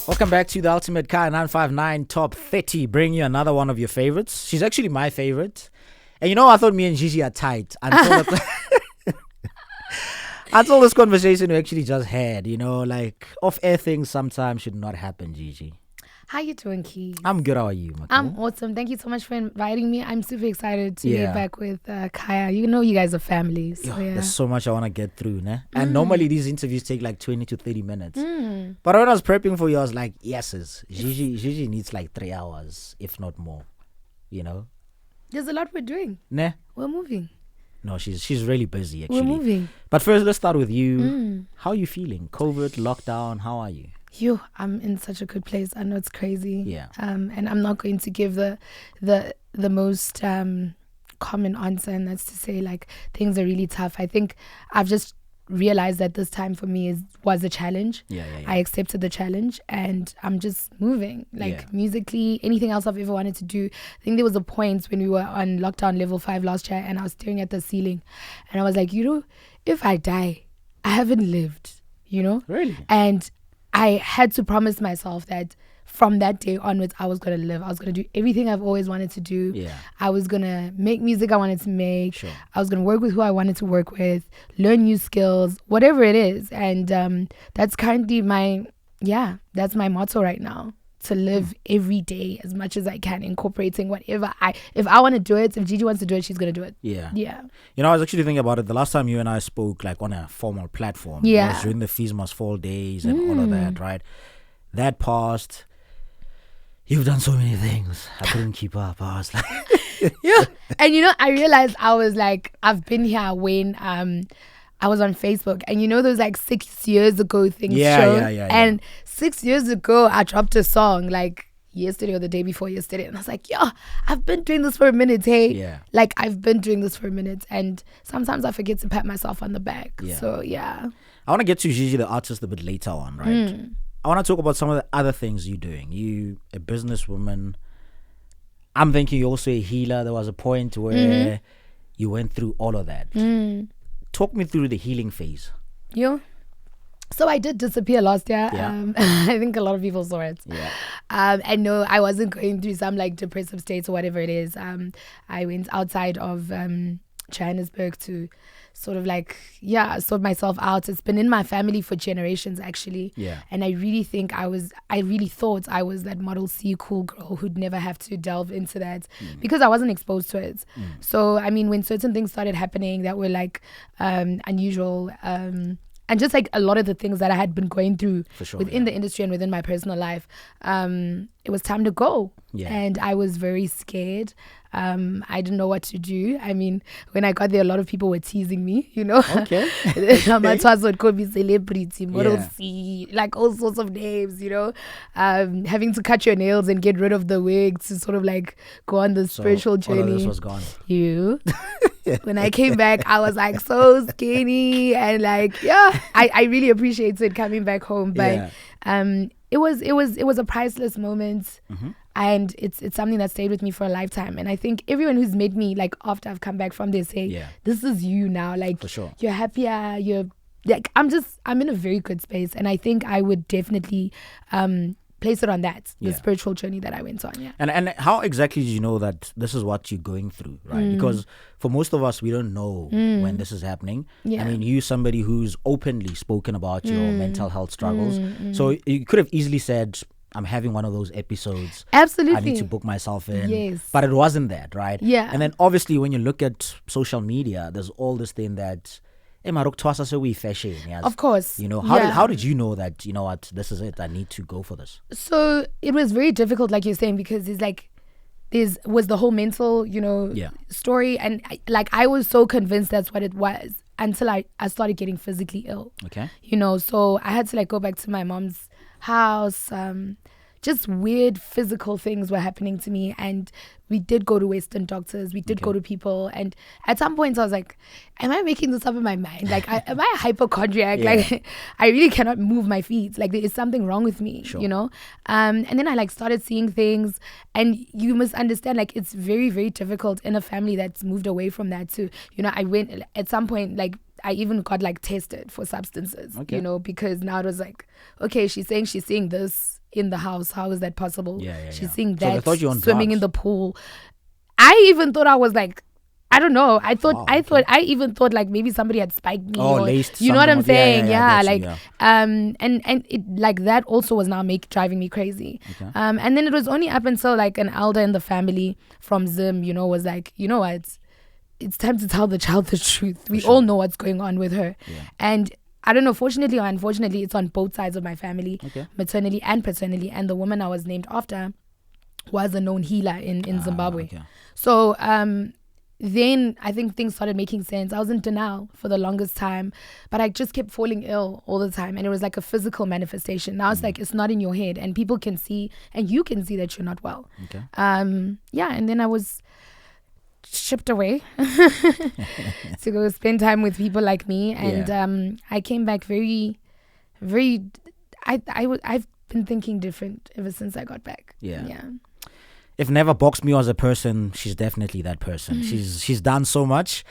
Welcome back to the Ultimate Kaya959 Top 30. Bring you another one of your favorites. She's actually my favorite. And you know, I thought me and Gigi are tight until until this conversation we actually just had. You know, like off-air things sometimes should not happen, Gigi. How you doing, Keyez? I'm good. How are you, Mako? I'm awesome. Thank you so much for inviting me. I'm super excited to be back with Kaya. You know you guys are family. So There's so much I want to get through, né? And normally these interviews take like 20 to 30 minutes. But when I was prepping for you, I was like, Gigi needs like 3 hours, if not more. You know? There's a lot we're doing. Nah? We're moving. No, she's really busy, actually. We're moving. But first, let's start with you. How are you feeling? COVID, lockdown, how are you? I'm in such a good place. I know it's crazy. Yeah. And I'm not going to give the most common answer, and that's to say like things are really tough. I think I've just realized that this time for me was a challenge. Yeah. I accepted the challenge and I'm just moving. Musically, anything else I've ever wanted to do. I think there was a point when we were on lockdown level 5 last year and I was staring at the ceiling and I was like, if I die, I haven't lived, Really? And I had to promise myself that from that day onwards, I was going to live. I was going to do everything I've always wanted to do. Yeah. I was going to make music I wanted to make. Sure. I was going to work with who I wanted to work with, learn new skills, whatever it is. And that's currently that's my motto right now. To live every day as much as I can, incorporating whatever if I want to do it, if Gigi wants to do it, she's going to do it. Yeah. Yeah. I was actually thinking about it. The last time you and I spoke like on a formal platform, it was during the Fees Must Fall days and all of that, right? That passed. You've done so many things. I couldn't keep up. I was like... Yeah. And I realized I was like, I've been here when I was on Facebook, and those like 6 years ago things show. Yeah. And 6 years ago, I dropped a song like yesterday or the day before yesterday, and I was like, I've been doing this for a minute, hey. Yeah. Like I've been doing this for a minute, and sometimes I forget to pat myself on the back. Yeah. So yeah. I want to get to Gigi the artist a bit later on, right? I want to talk about some of the other things you're doing. You a businesswoman. I'm thinking you're also a healer. There was a point where you went through all of that. Talk me through the healing phase. So I did disappear last year. Yeah. I think a lot of people saw it. Yeah. I know I wasn't going through some like depressive states or whatever it is. I went outside of Johannesburg to sort of like, sort myself out. It's been in my family for generations actually. Yeah. And I really thought I was that Model C cool girl who'd never have to delve into that because I wasn't exposed to it. So, I mean, when certain things started happening that were like unusual, and just like a lot of the things that I had been going through within the industry and within my personal life, it was time to go. Yeah. And I was very scared. I didn't know what to do. I mean, when I got there, a lot of people were teasing me, Okay. My twats would call me celebrity, Model C, like all sorts of names, having to cut your nails and get rid of the wig to sort of like go on the spiritual journey. All of this was gone. When I came back, I was like so skinny and like, I really appreciated coming back home. But it was a priceless moment. And it's something that stayed with me for a lifetime. And I think everyone who's met me, like after I've come back from there, say, this is you now. Like, for sure. You're happier. You're like, I'm in a very good space. And I think I would definitely place it on that, the spiritual journey that I went on. Yeah. And how exactly did you know that this is what you're going through, right? Because for most of us, we don't know when this is happening. Yeah. I mean, you're somebody who's openly spoken about your mental health struggles. So you could have easily said, I'm having one of those episodes. Absolutely. I need to book myself in. Yes. But it wasn't that, right? Yeah. And then obviously when you look at social media, there's all this thing that, fashion. Yes. Of course. How did you know that, what, this is it, I need to go for this? So it was very difficult, like you're saying, because was the whole mental, story. And I was so convinced that's what it was until I started getting physically ill. Okay. So I had to go back to my mom's house. Just weird physical things were happening to me, and we did go to Western doctors, we did go to people, and at some point I was like, am I making this up in my mind? Like, am I a hypochondriac? Like, I really cannot move my feet. Like, there is something wrong with me, and then I started seeing things, and you must understand, it's very, very difficult in a family that's moved away from that too. I went at some point, I even got tested for substances, because now it was okay, she's saying she's seeing this in the house. How is that possible? She's seeing So they that thought you were on swimming in drugs. the pool. I even thought I was like, I don't know. I even thought like maybe somebody had spiked me. Oh, or, laced you know what I'm something. saying? I get like you, and it like that also was now driving me crazy. Okay. And then it was only up until like an elder in the family from Zim, was like, you know what, it's time to tell the child the truth. We all know what's going on with her. And I don't know, fortunately or unfortunately, it's on both sides of my family, maternally and paternally. And the woman I was named after was a known healer in Zimbabwe. Okay. So then I think things started making sense. I was in denial for the longest time, but I just kept falling ill all the time. And it was like a physical manifestation. Now it's like, it's not in your head, and people can see, and you can see that you're not well. Okay. And then I was shipped away to go spend time with people like me. And I came back very, very, I've been thinking different ever since I got back. Yeah. If Never boxed me as a person, she's definitely that person. She's done so much.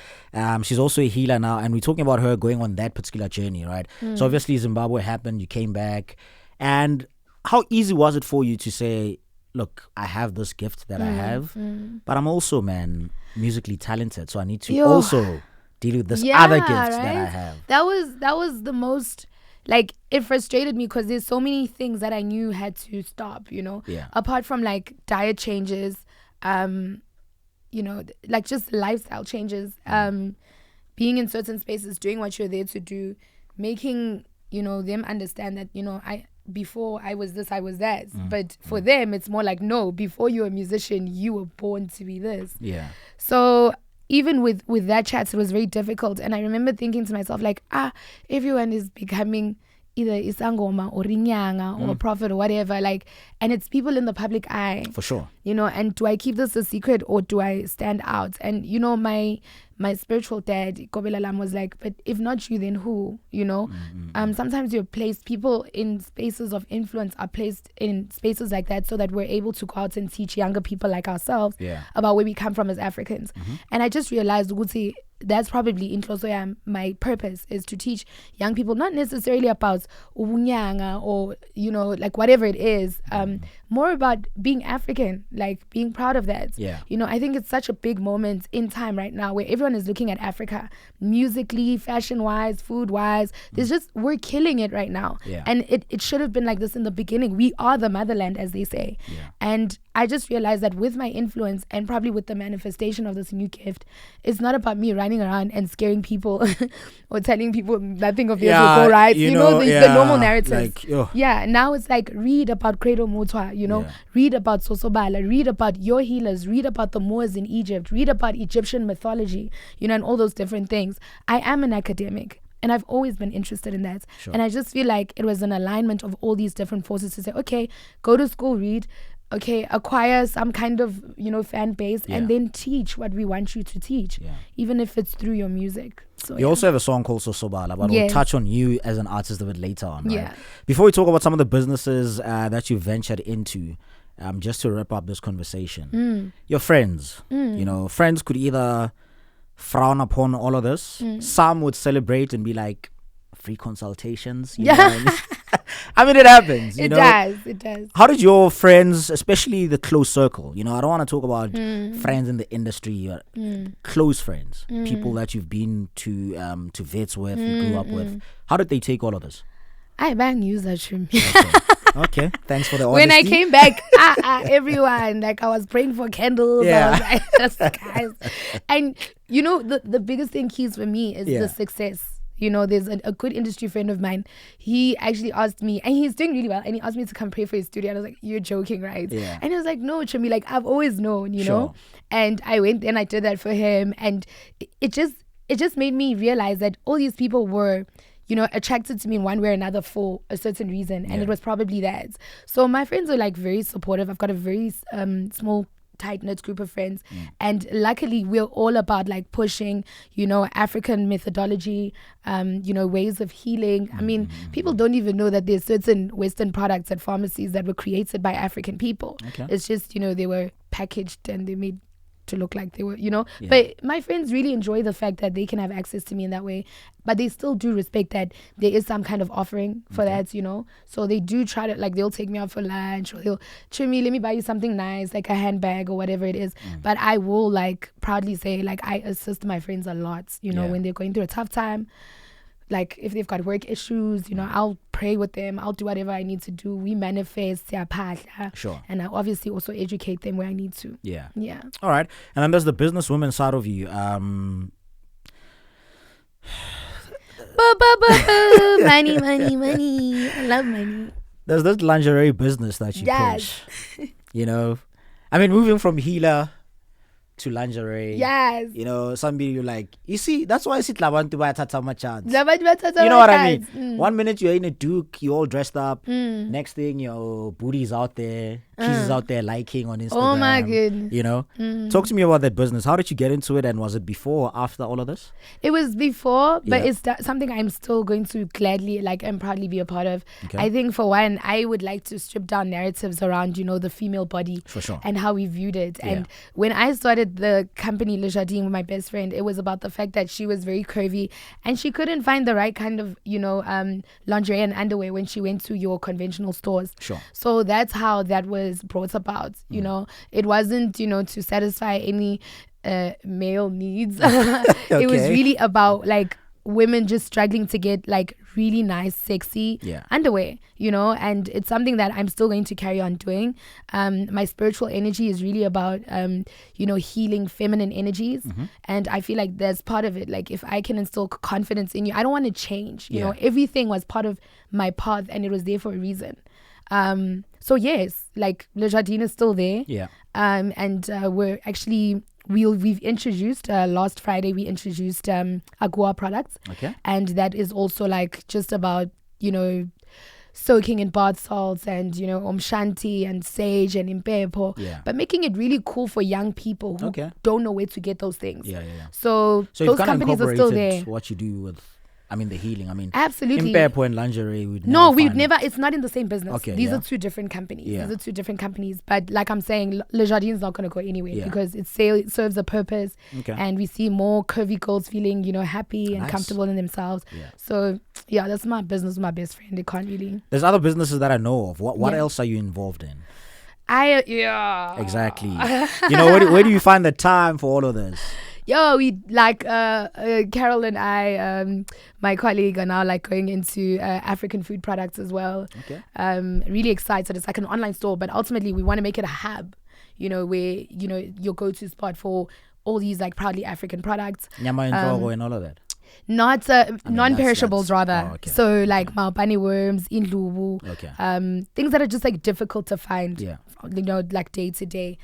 She's also a healer now, and we're talking about her going on that particular journey, right? So obviously Zimbabwe happened, you came back, and how easy was it for you to say, look, I have this gift that I have, but I'm also, musically talented, so I need to also deal with this other gift that I have. That was the most, like, it frustrated me because there's so many things that I knew had to stop, apart from like diet changes, like just lifestyle changes, being in certain spaces, doing what you're there to do, making, them understand that, before I was this, I was that. But for them, it's more like, no, before you're a musician, you were born to be this. Yeah. So even with that chat, it was very difficult. And I remember thinking to myself, like, everyone is becoming either isangoma or rinyanga or prophet or whatever, like, and it's people in the public eye. For sure. And do I keep this a secret or do I stand out? And, my spiritual dad, Kobela Lam, was like, but if not you, then who? Sometimes you're placed, people in spaces of influence are placed in spaces like that so that we're able to go out and teach younger people like ourselves about where we come from as Africans. And I just realized, Guti, that's probably in Klosoya, my purpose is to teach young people, not necessarily about ubunyanga or, like whatever it is, more about being African, like being proud of that. I think it's such a big moment in time right now where everyone is looking at Africa musically, fashion-wise, food-wise. We're killing it right now. And it should have been like this in the beginning. We are the motherland, as they say. And I just realized that with my influence and probably with the manifestation of this new gift, it's not about me running around and scaring people or telling people nothing of theirs will go right. The normal narratives. Now it's like, read about Credo Mutwa, read about Sosobala, read about your healers, read about the Moors in Egypt, read about Egyptian mythology, and all those different things. I am an academic. And I've always been interested in that. And I just feel like it was an alignment of all these different forces to say, okay, go to school, read, okay, acquire some kind of, fan base, and then teach what we want you to teach, even if it's through your music. So you also have a song called Sosobala, but we'll touch on you as an artist a bit later on, right? Before we talk about some of the businesses that you ventured into, just to wrap up this conversation, your friends, friends could either frown upon all of this. Some would celebrate and be like, free consultations. You know what I mean? I mean, it happens. It does. How did your friends, especially the close circle, I don't want to talk about friends in the industry, close friends, people that you've been to vets with, you grew up with. How did they take all of this? I bang use that trim. Okay, thanks for the honesty. When I came back, everyone, like, I was praying for candles. I was like, guys. And the biggest thing, Keyez, for me is the success. There's a good industry friend of mine. He actually asked me, and he's doing really well, and he asked me to come pray for his studio. And I was like, you're joking, right? And he was like, no, Chumi, like, I've always known, know. And I went and I did that for him, and it just made me realize that all these people were, attracted to me in one way or another for a certain reason, and it was probably that. So my friends are like very supportive. I've got a very small, tight-knit group of friends, and luckily we're all about like pushing African methodology, ways of healing. I mean, people don't even know that there's certain Western products at pharmacies that were created by African people. It's just they were packaged and they made to look like they were, you know. But my friends really enjoy the fact that they can have access to me in that way, but they still do respect that there is some kind of offering for that, you know. So they do try to, like, they'll take me out for lunch, or they'll, Chumi, let me buy you something nice, like a handbag or whatever it is. But I will, like, proudly say, like, I assist my friends a lot, you know, when they're going through a tough time. Like, if they've got work issues, you know, I'll pray with them. I'll do whatever I need to do. We manifest, sure. And I obviously also educate them where I need to. Yeah. All right. And then there's the businesswoman side of you. Money. I love money. There's this lingerie business that you push. You know, I mean, moving from healer to lingerie. Yes. You know, somebody you're like, you see, that's why I sit Labantu by Tatama chance. You know what I mean? 1 minute you're in a duke, you're all dressed up. Next thing, your booty's out there. Keys is out there liking on Instagram. Oh my goodness. You know? Talk to me about that business. How did you get into it, and was it before or after all of this? It was before, but it's something I'm still going to gladly, like, and proudly be a part of. Okay. I think, for one, I would like to strip down narratives around, you know, the female body. For sure. And how we viewed it. And when I started the company Le Jardin with my best friend, it was about the fact that she was very curvy and she couldn't find the right kind of, you know, lingerie and underwear when she went to your conventional stores. Sure. So that's how that was brought about. You know, it wasn't, you know, to satisfy any male needs. It was really about, like, women just struggling to get, like, really nice, sexy underwear, you know. And it's something that I'm still going to carry on doing. My spiritual energy is really about you know, healing feminine energies, and I feel like there's part of it, like, if I can instill confidence in you, I don't want to change, you know. Everything was part of my path and it was there for a reason. So yes, like, Le Jardin is still there. And we're actually, we've introduced last Friday we introduced Agua products. Okay. And that is also, like, just about, you know, soaking in bath salts and, you know, Shanti and sage and impepo, but making it really cool for young people who don't know where to get those things. So those companies are still there. What you do with, I mean, the healing. I mean, absolutely. Impepo and lingerie, we'd never. It's not in the same business. Okay, These are two different companies. These are two different companies. But like I'm saying, Le Jardin is not going to go anywhere because it serves a purpose. And we see more curvy girls feeling, you know, happy and comfortable in themselves. So yeah, that's my business with my best friend. It can't really. There's other businesses that I know of. What else are you involved in? Exactly. You know, where do you find the time for all of this? Yo, we, like, Carol and I, my colleague, are now, like, going into African food products as well. Really excited. It's like an online store, but ultimately we want to make it a hub, you know, where, you know, your go-to spot for all these, like, proudly African products. Nyama and and all of that. Not non-perishables, rather. Oh, okay. So, like, maopane worms, indlubu, things that are just, like, difficult to find, you know, like, day to day.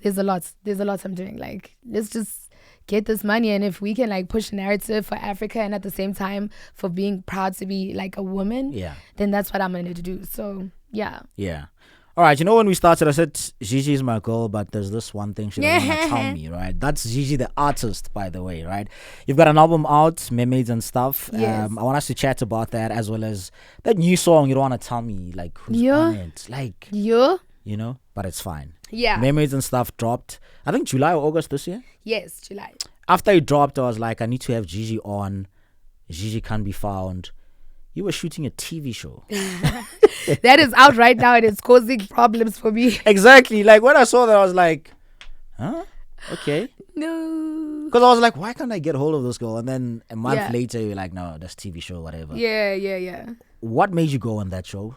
There's a lot I'm doing. Like, let's just get this money, and if we can, like, push a narrative for Africa and at the same time for being proud to be, like, a woman, then that's what I'm going to do. So all right, you know, when we started, I said Gigi is my girl, but there's this one thing she doesn't want to tell me, right? That's Gigi the artist, by the way, right? You've got an album out, Mermaids and stuff. I want us to chat about that, as well as that new song. You don't want to tell me, like, who's on it, like, you know, but it's fine. Mermaids and stuff dropped, I think July or August this year. Yes, July. After it dropped, I was like, I need to have Gigi on. Gigi can't be found. You were shooting a TV show. That is out right now and it's causing problems for me. Exactly. Like, when I saw that, I was like, huh? Okay. No. Because I was like, why can't I get hold of this girl? And then a month later, you're like, no, that's TV show, whatever. Yeah. What made you go on that show?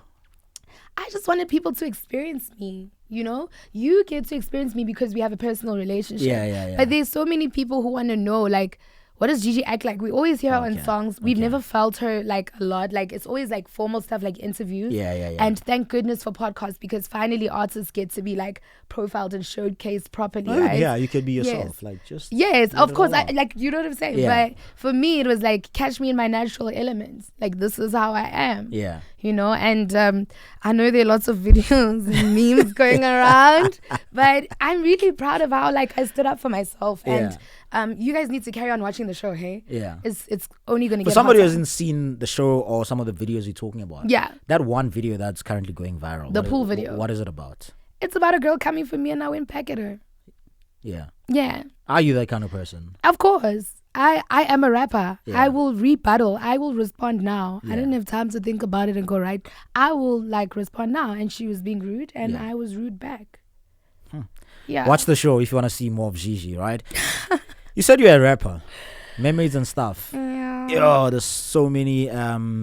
I just wanted people to experience me, you know? You get to experience me because we have a personal relationship. Yeah. But there's so many people who want to know, like, what does Gigi act like? We always hear her on songs. We've never felt her, like, a lot. Like, it's always, like, formal stuff, like interviews. Yeah. And thank goodness for podcasts, because finally artists get to be, like, profiled and showcased properly, right? Yeah, you could be yourself. Like, just... Yes, of course. Like, you know what I'm saying? Yeah. But for me, it was, like, catch me in my natural elements. Like, this is how I am. Yeah. You know, and I know there are lots of videos and memes going around, but I'm really proud of how, like, I stood up for myself. And you guys need to carry on watching the show, hey? Yeah. It's only going to get For somebody who hotter. hasn't seen the show or some of the videos you're talking about, that one video that's currently going viral. The pool video. What is it about? It's about a girl coming for me and I went back at her. Yeah. Yeah. Are you that kind of person? Of course. I am a rapper. Yeah. I will rebuttal. I will respond now. Yeah. I didn't have time to think about it and go right. I will like respond now. And she was being rude and I was rude back. Yeah. Watch the show if you want to see more of Gigi, right? You said you're a rapper. Mermaids and stuff. Yeah. Yo, there's so many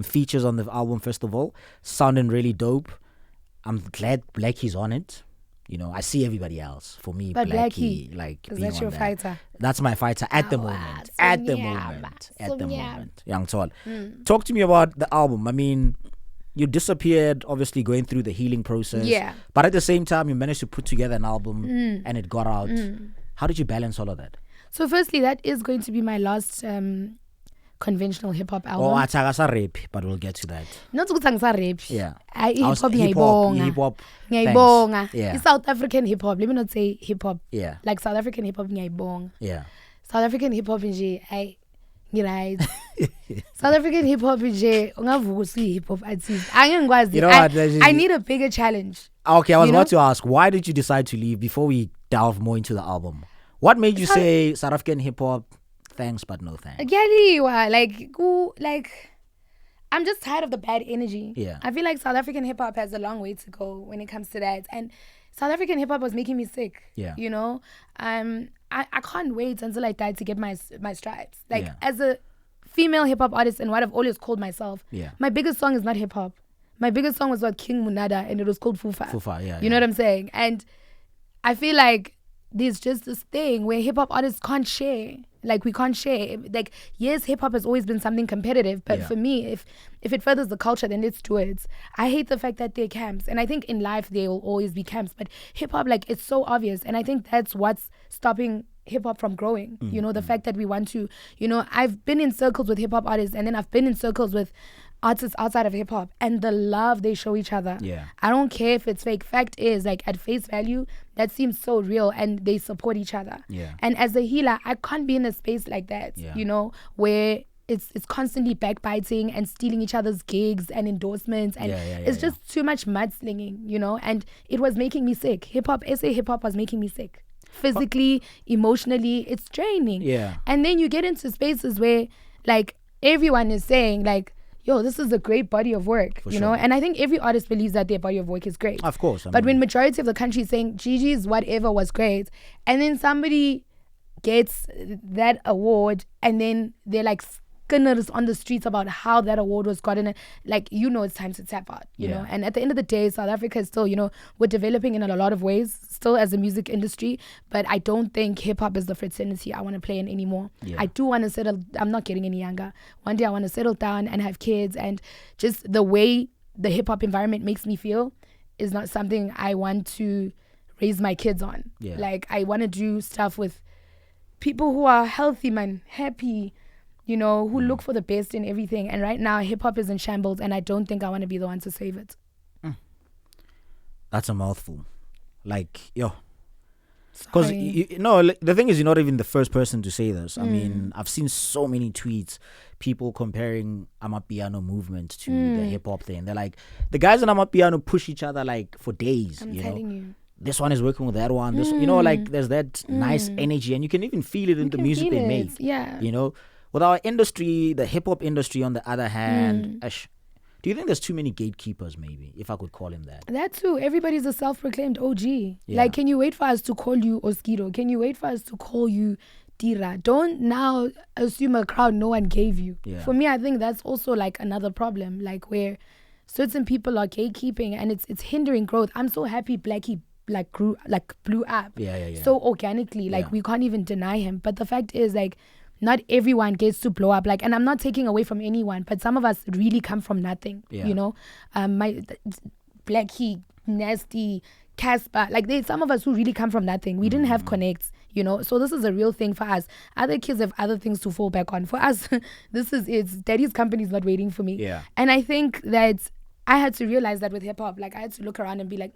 features on the album, first of all. Sounding really dope. I'm glad Blackie's on it. You know, I see everybody else. For me, But Blackie, like, is being that your on there. fighter? That's my fighter at the moment. At the moment. Young Tall. Talk to me about the album. I mean, you disappeared, obviously going through the healing process. Yeah. But at the same time, you managed to put together an album and it got out. How did you balance all of that? So firstly, that is going to be my last conventional hip-hop album. Oh, Atagasa Rape, but we'll get to that. Not ukuthi angisarap. Yeah. Hip-hop Hip-hop. ngiyayibonga. Yeah. South African hip-hop. Let me not say hip-hop. Yeah. Like South African hip-hop ngiyayibonga. Yeah. South African hip-hop nje ngiright. South African hip-hop nje ungavuka usi hip-hop artist. Angengikwazi. You know what? I need a bigger challenge. Okay, I was about to ask, why did you decide to leave before we delve more into the album? What made you say South African hip-hop, thanks but no thanks? Like, I'm just tired of the bad energy. Yeah. I feel like South African hip hop has a long way to go when it comes to that. And South African hip hop was making me sick. Yeah. You know? I can't wait until I die to get my stripes. Like, as a female hip hop artist and what I've always called myself, my biggest song is not hip hop. My biggest song was King Munada and it was called Fufa. Fufa, yeah. You know what I'm saying? And I feel like there's just this thing where hip hop artists can't share. Like, we can't share. Like, yes, hip hop has always been something competitive, but for me, if it furthers the culture, then let's do it. I hate the fact that there are camps, and I think in life there will always be camps, but hip hop, like, it's so obvious, and I think that's what's stopping hip hop from growing. You know, the fact that we want to, you know, I've been in circles with hip hop artists, and then I've been in circles with artists outside of hip hop, and the love they show each other. Yeah. I don't care if it's fake. Fact is, like, at face value, that seems so real, and they support each other. Yeah. And as a healer, I can't be in a space like that, you know, where it's constantly backbiting and stealing each other's gigs and endorsements, and it's just too much mudslinging, you know. And it was making me sick. SA hip hop was making me sick. Physically, emotionally, it's draining. Yeah. And then you get into spaces where, like, everyone is saying, like, yo, this is a great body of work, you know? And I think every artist believes that their body of work is great. Of course. But when majority of the country is saying Gigi's whatever was great, and then somebody gets that award, and then they're like skinners on the streets about how that award was gotten, like, you know, it's time to tap out, you know? And at the end of the day, South Africa is still, you know, we're developing in a lot of ways, still as a music industry, but I don't think hip-hop is the fraternity I want to play in anymore. I do want to settle. I'm not getting any younger. One day I want to settle down and have kids, and just the way the hip-hop environment makes me feel is not something I want to raise my kids on. Like, I want to do stuff with people who are healthy, man, happy, you know, who look for the best in everything. And right now, hip-hop is in shambles, and I don't think I want to be the one to save it. That's a mouthful. Like, yo. Because, the thing is, you're not even the first person to say this. I mean, I've seen so many tweets, people comparing Amapiano movement to the hip-hop thing. They're like, the guys in Amapiano push each other, like, for days. I'm telling you. This one is working with that one. This, you know, like, there's that nice energy, and you can even feel it in the music they make. Yeah. You know? With our industry, the hip-hop industry, on the other hand, do you think there's too many gatekeepers, maybe, if I could call him that? That too. Everybody's a self-proclaimed OG. Like, can you wait for us to call you Oskido? Can you wait for us to call you Tira? Don't now assume a crowd no one gave you. For me, I think that's also, like, another problem, like, where certain people are gatekeeping, and it's hindering growth. I'm so happy Blackie, like, blew up so organically. Like, we can't even deny him. But the fact is, like, not everyone gets to blow up. Like, and I'm not taking away from anyone, but some of us really come from nothing. You know, my Blackie, Nasty, Casper, like, there's some of us who really come from nothing. We didn't have connects, you know. So this is a real thing for us. Other kids have other things to fall back on. For us, this is it. Daddy's company is not waiting for me. And I think that I had to realize that with hip hop. Like, I had to look around and be like,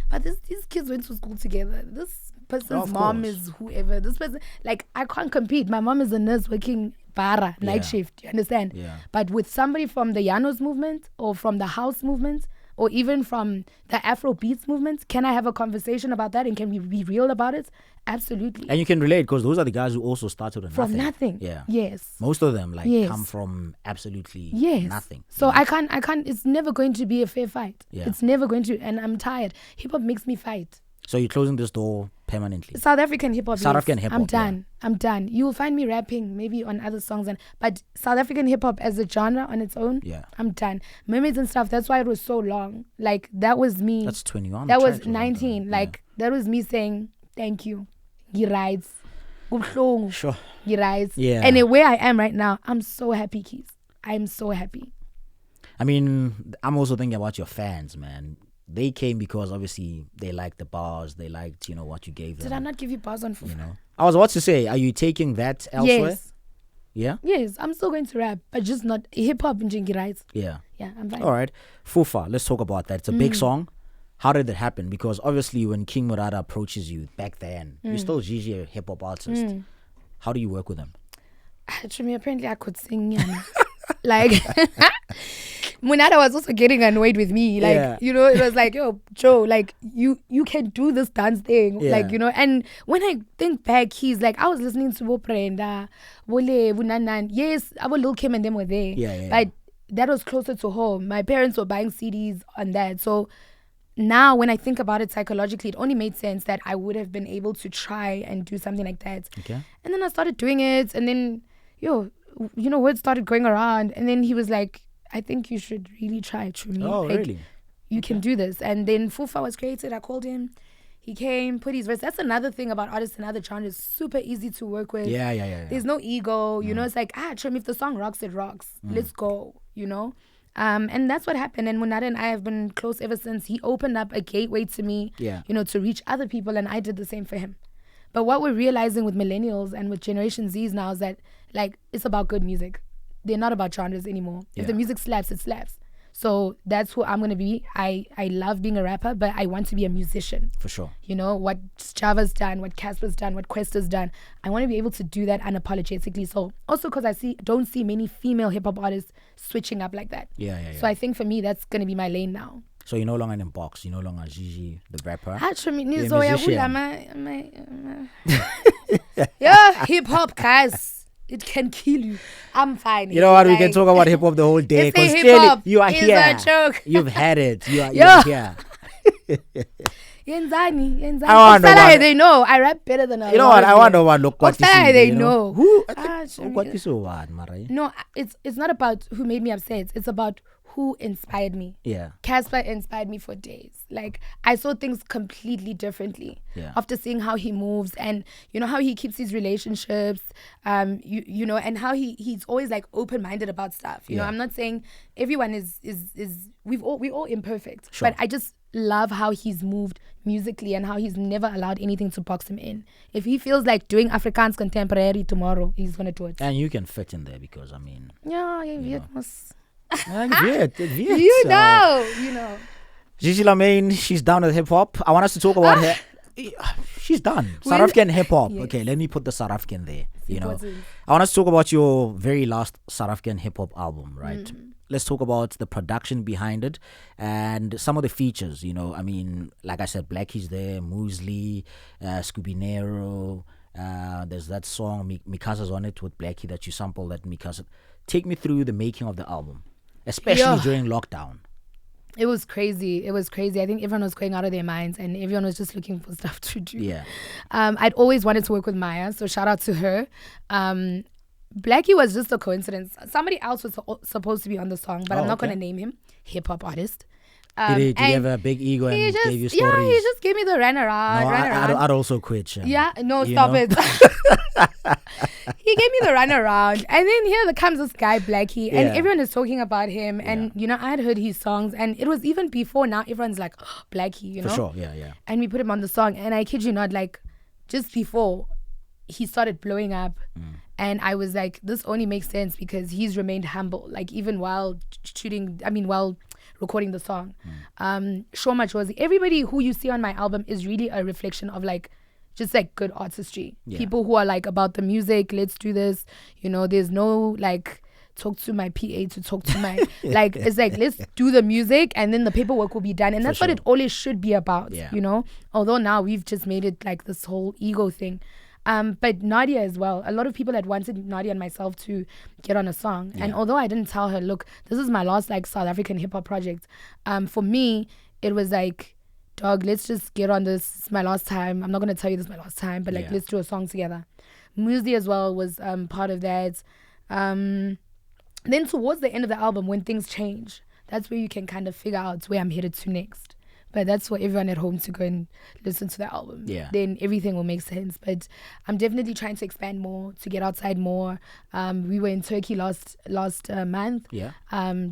but these kids went to school together. This person's mom is whoever. This person, like, I can't compete. My mom is a nurse working night shift. You understand? But with somebody from the Yanos movement or from the house movement or even from the Afro beats movement? Can I have a conversation about that, and can we be real about it? Absolutely. And you can relate because those are the guys who also started with from nothing. nothing. Yeah. Yes. Most of them Yes. come from absolutely Yes. nothing. So I can't, it's never going to be a fair fight. Yeah. It's never going to, and I'm tired. Hip hop makes me fight. So you're closing this door permanently. South African hip hop. South African hip hop. I'm done. I'm done. You will find me rapping maybe on other songs, but South African hip hop as a genre on its own. Yeah. I'm done. Mermaids and stuff. That's why it was so long. Like that was me. That's 21. That was 19. Like that was me saying thank you. He rides. Sure. He rides. Yeah. And where I am right now, I'm so happy, Keyez. I'm so happy. I mean, I'm also thinking about your fans, man. They came because obviously they liked the bars, they liked, what you gave them. Did I not give you bars on Fufu? I was about to say, are you taking that elsewhere? Yes. Yeah? Yes, I'm still going to rap, but just not hip hop and jingy rights. Yeah. Yeah, I'm fine. All right. Fufa, let's talk about that. It's a big song. How did it happen? Because obviously when King Murata approaches you back then, you're still Gigi, a hip hop artist. How do you work with him? Apparently I could sing, like Munada was also getting annoyed with me. Like, it was like, yo, Joe, like you can do this dance thing. Yeah. Like, and when I think back, he's like, I was listening to Boprenda, Wole, Bunanan. Yes, our Lil Kim and them were there. Yeah. But that was closer to home. My parents were buying CDs on that. So now when I think about it psychologically, it only made sense that I would have been able to try and do something like that. Okay. And then I started doing it, and then, words started going around, and then he was like, I think you should really try it, Trumi. Oh, like, really? You can do this. And then Fufa was created. I called him. He came, put his verse. That's another thing about artists and other genres. Super easy to work with. Yeah. There's no ego. It's like, Trumi, if the song rocks, it rocks. Let's go, And that's what happened. And Munada and I have been close ever since. He opened up a gateway to me, to reach other people, and I did the same for him. But what we're realizing with millennials and with Generation Zs now is that, like, it's about good music. They're not about genres anymore. If the music slaps, it slaps. So that's who I'm going to be. I love being a rapper, but I want to be a musician. For sure. What Java's done, what Casper's done, what Questa's done. I want to be able to do that unapologetically. So also because don't see many female hip-hop artists switching up like that. Yeah. So I think for me, that's going to be my lane now. So you're no longer in a box. You're no longer Gigi, the rapper. Yeah, hip-hop, guys. It can kill you. I'm fine. You know what? We can talk about hip hop the whole day. Because clearly you are here. A joke. You've had it. You are here. Yenzani. They know I rap better than you know what? I wonder what look what they know. Who? What is so bad, Marai? No, it's not about who made me upset. It's about who inspired me. Yeah. Casper inspired me for days. Like, I saw things completely differently after seeing how he moves and, how he keeps his relationships, and how he's always like open-minded about stuff. You know, I'm not saying everyone is we're all imperfect, but I just love how he's moved musically and how he's never allowed anything to box him in. If he feels like doing Afrikaans contemporary tomorrow, he's going to do it. And you can fit in there because, you know. Gigi Lamayne, she's down with hip hop. I want us to talk about her. She's done. South African hip hop. Yes. Okay, let me put the South African there. I want us to talk about your very last South African hip hop album, right? Let's talk about the production behind it and some of the features. Like I said, Blackie's there, Muesli, Scooby Nero. There's that song Mikasa's on it with Blackie that you sample. That Mikasa. Take me through the making of the album, especially during lockdown. It was crazy. I think everyone was going out of their minds and everyone was just looking for stuff to do. Yeah. I'd always wanted to work with Maya, so shout out to her. Blackie was just a coincidence. Somebody else was supposed to be on the song, but I'm not going to name him. Hip-hop artist. Did he have a big ego and gave you stories? Yeah, he just gave me the run around. I'd also quit. Stop it. He gave me the run around. And then here comes this guy, Blackie, and everyone is talking about him. And, I had heard his songs. And it was even before now, everyone's like, oh, Blackie, For sure, yeah. And we put him on the song. And I kid you not, like, just before he started blowing up. And I was like, this only makes sense because he's remained humble. Like, even while while recording the song. Shoma Chozi. Everybody who you see on my album is really a reflection of like just like good artistry. People who are like about the music, let's do this. There's no like talk to my PA to talk to my like it's like let's do the music and then the paperwork will be done, and that's what it always should be about, you know. Although now we've just made it like this whole ego thing. But Nadia as well. A lot of people had wanted Nadia and myself to get on a song, and although I didn't tell her, look, this is my last like South African hip hop project. For me, it was like, dog, let's just get on this. It's my last time. I'm not gonna tell you this is my last time, but like let's do a song together. Muzi as well was part of that. Then towards the end of the album, when things change, that's where you can kind of figure out where I'm headed to next. But that's for everyone at home to go and listen to the album. Yeah. Then everything will make sense. But I'm definitely trying to expand more, to get outside more. We were in Turkey last month. Yeah.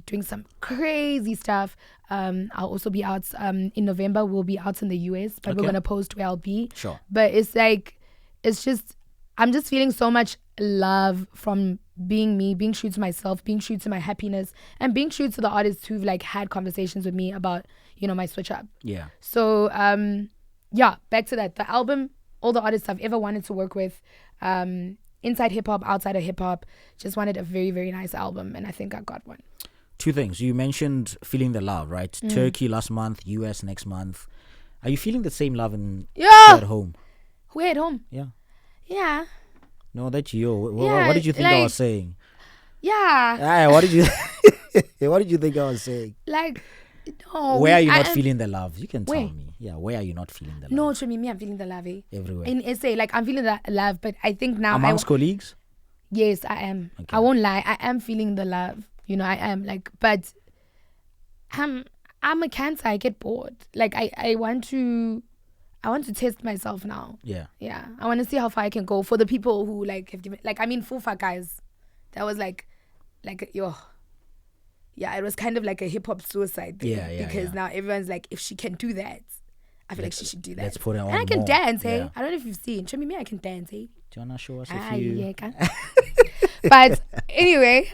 Doing some crazy stuff. I'll also be out in November. We'll be out in the US, but we're gonna post where I'll be. Sure. But it's like, I'm just feeling so much love from being me, being true to myself, being true to my happiness, and being true to the artists who've like had conversations with me about, you know, my switch up. Yeah. So back to that. The album, all the artists I've ever wanted to work with, inside hip hop, outside of hip hop, just wanted a very, very nice album, and I think I got one. Two things. You mentioned feeling the love, right? Turkey last month, US next month. Are you feeling the same love at home? We're at home. Yeah. Yeah. No, that's you. What did you think I was saying? Yeah. What did you what did you think I was saying? Like, no. Where are you not feeling the love? You can tell me. Yeah, where are you not feeling the love? No, to me, I'm feeling the love. Everywhere. In SA, like, I'm feeling the love, but I think now... Amongst colleagues? Yes, I am. Okay. I won't lie. I am feeling the love. You know, I am. Like, but I'm a Cancer. I get bored. Like, I want to test myself now. Yeah. Yeah. I want to see how far I can go for the people who like have given, like, I mean, Fufa guys, that was like, yo. Yeah, it was kind of like a hip hop suicide thing. Yeah, because now everyone's like, if she can do that, I feel like she should do that. Let's put it on. And I can more. dance, hey. I don't know if you've seen. Show me, I can dance, hey. Do you wanna show us a few? Yeah, but anyway,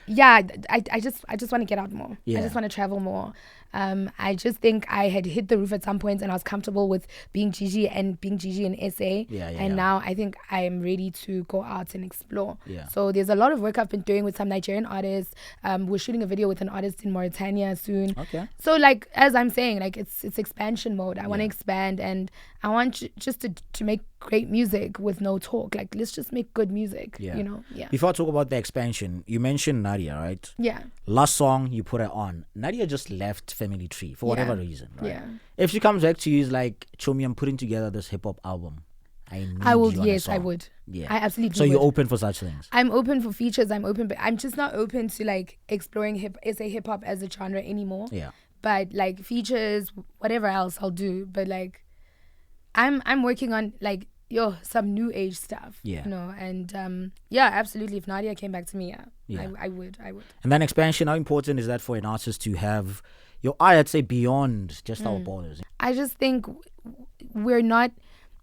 yeah, I just want to get out more. Yeah. I just want to travel more. I just think I had hit the roof at some point, and I was comfortable with being Gigi in SA. And now I think I am ready to go out and explore. Yeah. So there's a lot of work I've been doing with some Nigerian artists. We're shooting a video with an artist in Mauritania soon. Okay. So like, as I'm saying, like it's expansion mode. I want to expand, and I want just to make great music with no talk. Like, let's just make good music. Yeah. You know. Yeah. Before I talk about the expansion, you mentioned Nadia, right? Yeah. Last song you put her on. Nadia just left Family Tree for whatever reason, right? Yeah. If she comes back to you, is like, Chomi, I'm putting together this hip hop album. I would. Yes, I would. Yeah. I absolutely So would. you're open for such things? I'm open for features. I'm open, but I'm just not open to like exploring SA hip hop as a genre anymore. Yeah. But like features, whatever else I'll do. But like, I'm working on like some new age stuff. Yeah. You know, and absolutely. If Nadia came back to me, I would. And then expansion. How important is that for an artist to have your eye, I'd say, beyond just our borders? I just think we're not,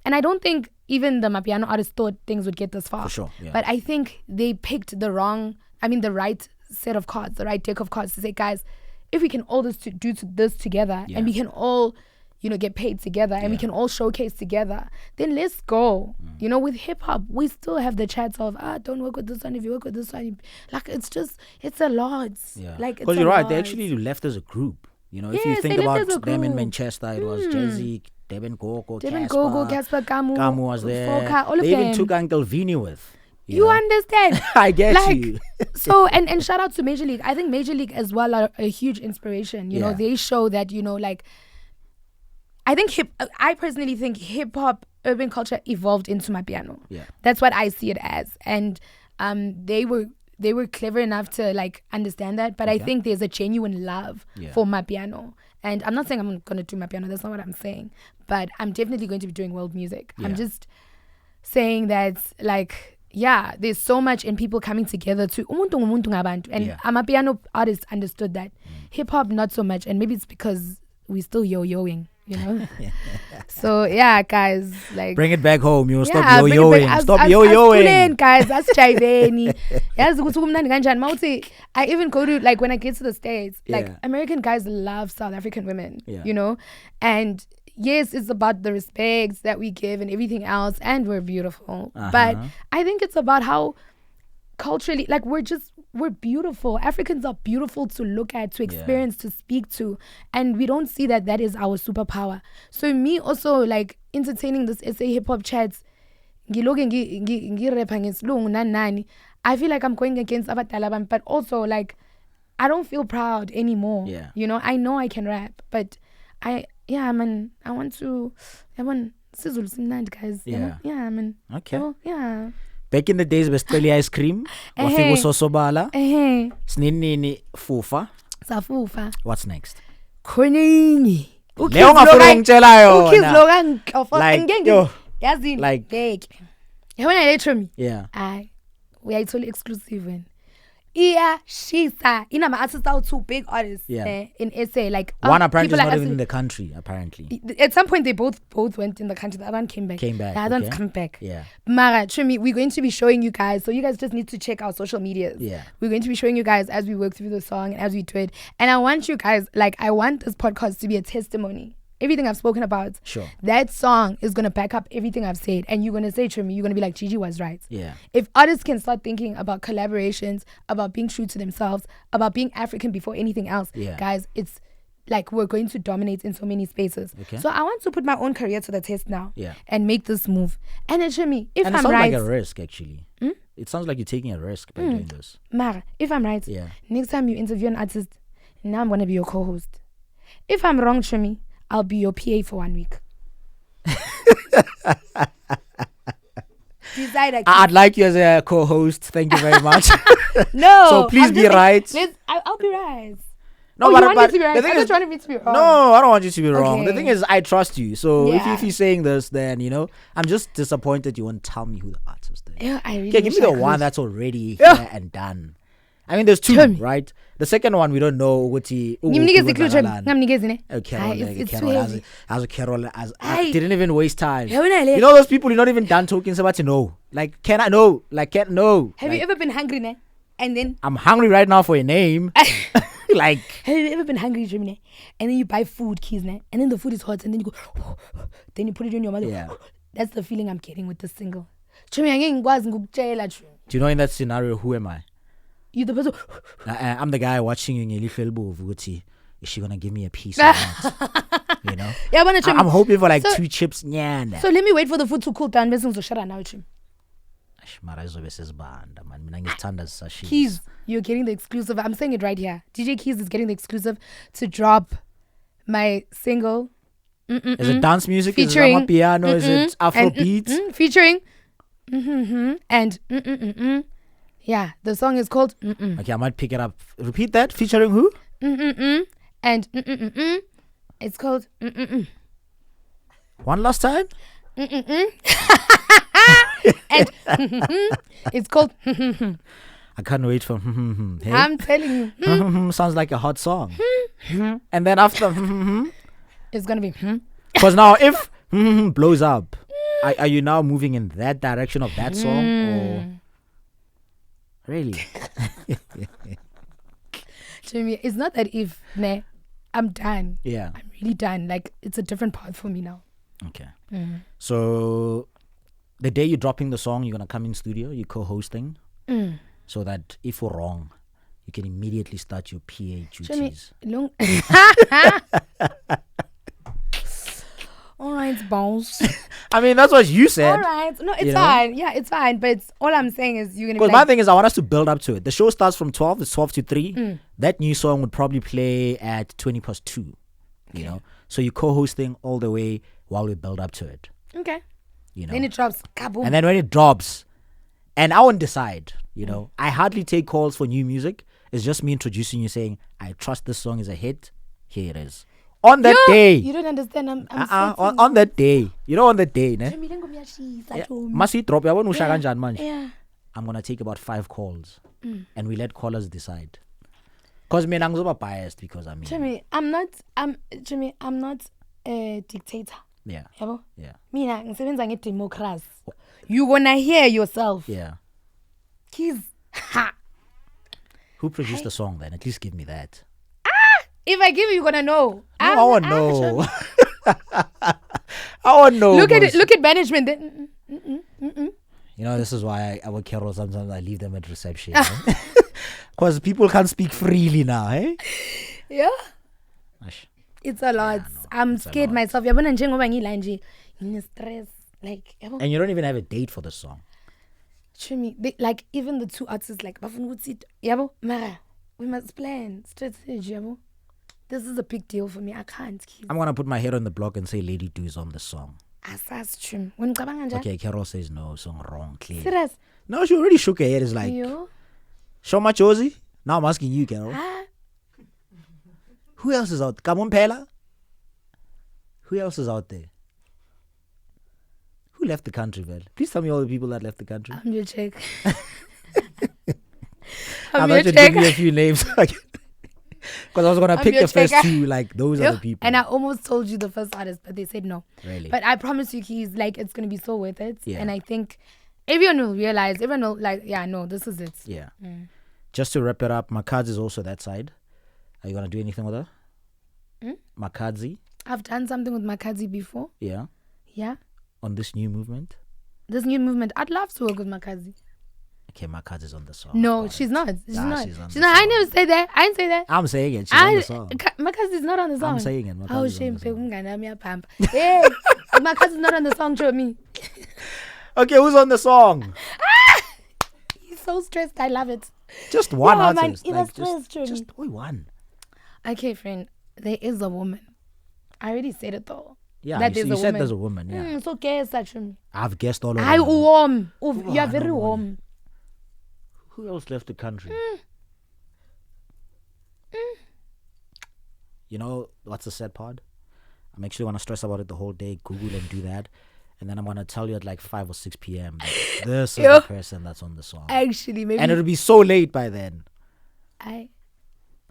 and I don't think even the Mapiano artists thought things would get this far. For sure, yeah. But I think they picked the right set of cards, the right deck of cards to say, guys, if we can all do this together, and we can all, get paid together, and we can all showcase together, then let's go. With hip hop, we still have the chats of, don't work with this one. If you work with this one, like, it's a lot. Yeah. Like, because you're right, they actually left as a group. If you think about them in Manchester, it was Jazzy, Devin Gogo, Casper, Kamu was there. Foka, all of they them. even took Uncle Vinny with. You understand? I get you. So, and shout out to Major League. I think Major League as well are a huge inspiration. You know, they show that, like, I think I personally think hip hop, urban culture evolved into Mapiano. Yeah. That's what I see it as. And they were clever enough to like understand that. But I think there's a genuine love for Mapiano. And I'm not saying I'm going to do Mapiano. That's not what I'm saying. But I'm definitely going to be doing world music. Yeah. I'm just saying that, like, there's so much in people coming together to umuntu ngabantu. And Amapiano artists understood that. Hip hop, not so much. And maybe it's because we're still yo-yoing. So guys, like, bring it back home. Stop yo-yoing. Stop yo-yoing, guys. That's chiveni. I even go to, like, when I get to the States, like, American guys love South African women. And yes, it's about the respect that we give and everything else, and we're beautiful. But I think it's about how culturally, like we're beautiful. Africans are beautiful to look at, to experience, to speak to, and we don't see that is our superpower. So me also like entertaining this SA hip hop chats, I feel like I'm going against Abatalaban, but also like I don't feel proud anymore. Yeah. You know I can rap, but I want to Sizulu Simnandi, guys. Yeah. Yeah, man. Okay. Oh, yeah. Back in the days, Besteli ice cream. Wafiko sosobala. Snini fufa. Safufa. What's next? Khoningi. Leo ngafuna ngitshela yona. Like yabona letho mi. Yeah. Hayi. Uyayithola exclusive wena. Shisa. Inama artists out two big artists in SA. Like one apparently is not even in the country. Apparently, at some point they both went in the country. The other one came back. The other one come back. Yeah. Mara, Trimi, we're going to be showing you guys. So you guys just need to check our social medias. Yeah. We're going to be showing you guys as we work through the song and as we do it. And I want you guys, like, I want this podcast to be a testimony. Everything I've spoken about, sure, that song is going to back up everything I've said. And you're going to say to me, you're going to be like, Gigi was right. Yeah. If artists can start thinking about collaborations, about being true to themselves, about being African before anything else, guys, it's like we're going to dominate in so many spaces. Okay. So I want to put my own career to the test now and make this move. And it should me, if I'm right. It sounds like a risk, actually. It sounds like you're taking a risk by doing this. Mara, if I'm right, next time you interview an artist, now I'm going to be your co-host. If I'm wrong, Trimi, I'll be your PA for 1 week. I'd like you as a co-host. Thank you very much. No. So please be right. I'll be right. No, you want me to be right? I just wanted me to be wrong. No, I don't want you to be wrong. Okay. The thing is, I trust you. So if you're saying this, then, I'm just disappointed you won't tell me who the artist is. Yeah, I really give me the one that's already here and done. I mean, there's two, right? The second one, we don't know what he... Carol, as a Carol, I didn't even waste time. Those people, you're not even done talking about to know. Like, can I know? Like, can't know. Have you ever been hungry, ne? And then... I'm hungry right now for a name. Like... Have you ever been hungry, Jimmy? And then you buy food, keys, ne? And then the food is hot, and then you go... Then you put it in your mouth. Yeah. That's the feeling I'm getting with this single. Do you know in that scenario, who am I? You the person. I'm the guy watching you in your little Is she gonna give me a piece or not? Yeah, I'm hoping for like 2 chips. Yeah. So let me wait for the food to cool down. Keyez, you're getting the exclusive. I'm saying it right here. DJ Keyez is getting the exclusive to drop my single. Is it dance music? Featuring, is it piano? Is it Afro beats? Featuring. And. Yeah, the song is called Okay, I might pick it up. Repeat that. Featuring who? And it's called One last time? And it's called I can't wait for hey? I'm telling you. Sounds like a hot song. And then after it's gonna be because now if blows up, are you now moving in that direction of that song or really? Jimmy, it's not that if I'm done. Yeah. I'm really done. Like, it's a different path for me now. Okay. So the day you're dropping the song, you're gonna come in studio, you're co-hosting, so that if we're wrong, you can immediately start your PA duties. Jimmy, all right, boss. I mean, that's what you said. All right. No, it's fine. Yeah, it's fine. But all I'm saying is you're going to be because my thing is I want us to build up to it. The show starts from 12. It's 12 to 3. That new song would probably play at 20 past 2. You know? So you're co-hosting all the way while we build up to it. Okay. Then it drops. Kaboom. And then when it drops, and I won't decide, I hardly take calls for new music. It's just me introducing you saying, I trust this song is a hit. Here it is. On that day. You don't understand. I'm on that day. On the day, ne? Masi drop. Yeah. I'm gonna take about 5 calls, and we let callers decide. Cause me, I'm biased because I mean. Jimmy, I'm not a dictator. Yeah. Yeah. Mina, ngisebenza ngedemocracy. You gonna hear yourself. Yeah. Keyez. Who produced the song then? At least give me that. If I give you, you're gonna know. I want to know. I want to know. Look at it. Look at management. You know, this is why our Carol sometimes I leave them at reception. Because people can't speak freely now, eh? Yeah. Ash. It's a lot. no, I'm it's a scared lot. myself. Yabona njengoba ngilanje. Stress. Like, yabo. And you don't even have a date for the song. True, like even the two artists, like bafuna ukuthi yabo mara we must plan strategy yabo. This is a big deal for me. I can't keep. I'm gonna put my head on the block and say Lady Do is on the song. Asas trim. When Okay, Carol says no, song wrong, clearly. Serious? No, she already shook her head. It's like, Yo. show my Josie. Now I'm asking you, Carol. Ah. Who else is out? Come on, Pella. Who else is out there? Who left the country, Vel? Please tell me all the people that left the country. I'm your check. I thought you'd give me a few names. Because I was going to pick the first two, like, those are the people. And I almost told you the first artist, but they said no. Really? But I promise you, Keyez, like, it's going to be so worth it. Yeah. And I think everyone will realize, everyone will, like, yeah, no, this is it. Yeah. Just to wrap it up, Makadzi is also that side. Are you going to do anything with her? Makadzi? I've done something with Makadzi before. Yeah. Yeah. On this new movement? This new movement. I'd love to work with Makadzi. Okay, Makadzi is on the song. No, she's not. She's not. She's on She's the not. I song. never say that. I didn't say that. I'm saying it. She's on the song. Makadzi's not on the song. I'm saying it. Oh, Makadzi's shame. on the song. Hey, Makadzi's not on the song. Show me. Okay, who's on the song? He's so stressed. I love it. Just one Yeah, man, artist. it Like, was stressed, Johnny. just one. Okay, friend. There is a woman. I already said it though. Yeah, That you there's a said woman. there's a woman. Yeah, It's okay, Sachumi. I've guessed all over. I them. warm. You are I very know, warm. Who else left the country? You know what's the sad part? I'm actually going to stress about it the whole day, Google and do that. And then I'm going to tell you at like 5 or 6 p.m. that this is the person that's on the song. Actually, maybe. And it'll be so late by then.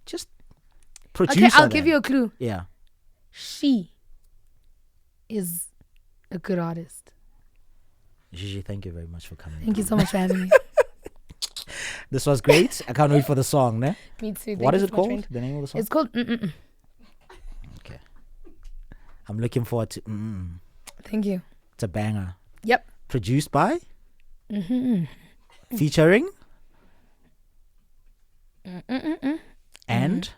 Just producer. Okay, I'll give you a clue. Yeah. She is a good artist. Gigi, thank you very much for coming. Thank you so much for having me. This was great. I can't wait for the song, ne? Me too. What is it called? The name of the song? It's called Okay. I'm looking forward to Thank you. It's a banger. Yep. Produced by? Featuring? And?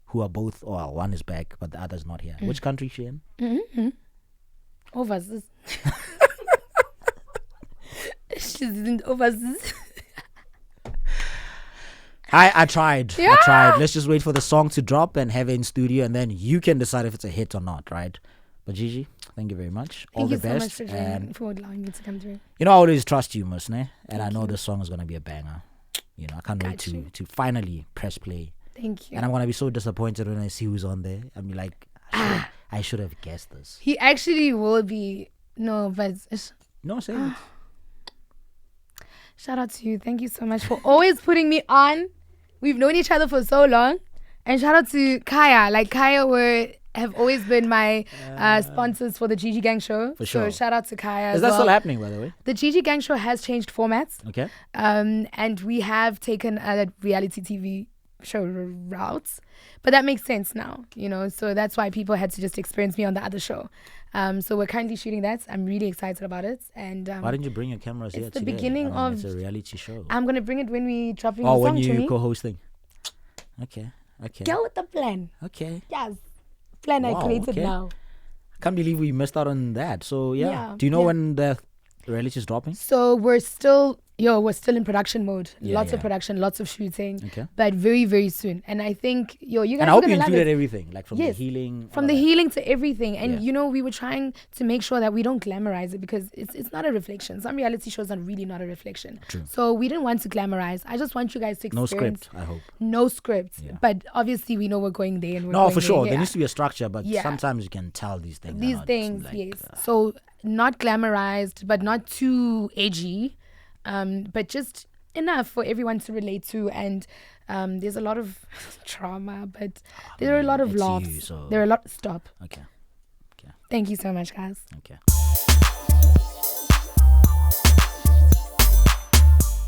Who are both, well, one is back, but the other's not here. Which country is she in? Overseas. She's in overseas. I tried. Yeah. I tried. Let's just wait for the song to drop and have it in studio, and then you can decide if it's a hit or not, right? But Gigi, thank you very much. All the best. Thank you so much for allowing me to come through. You know, I always trust you, Musne. And I know this song is going to be a banger. You know, I can't wait to finally press play. Thank you. And I'm going to be so disappointed when I see who's on there. I'm like, I should have guessed this. He actually will be. No, but No, say it. shout out to you. Thank you so much for always putting me on. We've known each other for so long. And shout out to Kaya. Like, Kaya have always been my sponsors for the Gigi Gang Show. For sure. So shout out to Kaya. Is that still happening, by the way? The Gigi Gang Show has changed formats. Okay. And we have taken a reality TV show routes. But that makes sense now, you know. So that's why people had to just experience me on the other show. So we're currently shooting that. I'm really excited about it. And why didn't you bring your cameras here it's the today? beginning of... It's a reality show. I'm going to bring it when we dropping the Oh, song when to you me. co-hosting. Okay. Go with the plan. Okay. Yes. Plan I Wow, created okay. now. Can't believe we missed out on that. So, yeah. Do you know yeah. when the reality is dropping? So we're still in production mode. Yeah, Lots of yeah. production, lots of shooting. Okay. But very, very soon. And I think, you guys And I are hope going you to love included it. everything, like from the Yes. healing. From all the that. healing to everything. And, Yeah. you know, we were trying to make sure that we don't glamorize it because it's not a reflection. Some reality shows are really not a reflection. True. So we didn't want to glamorize. I just want you guys to experience. No script, I hope. No script. Yeah. But obviously we know we're going there. And we're No, going for sure. There, There needs to be a structure, but Yeah. sometimes you can tell these things. are These not, things, like, yes. So not glamorized, but not too edgy. But just enough for everyone to relate to. And there's a lot of trauma, but there are a lot of it's laughs. you, so- There are a lot. Stop. Okay. Thank you so much, guys. Okay.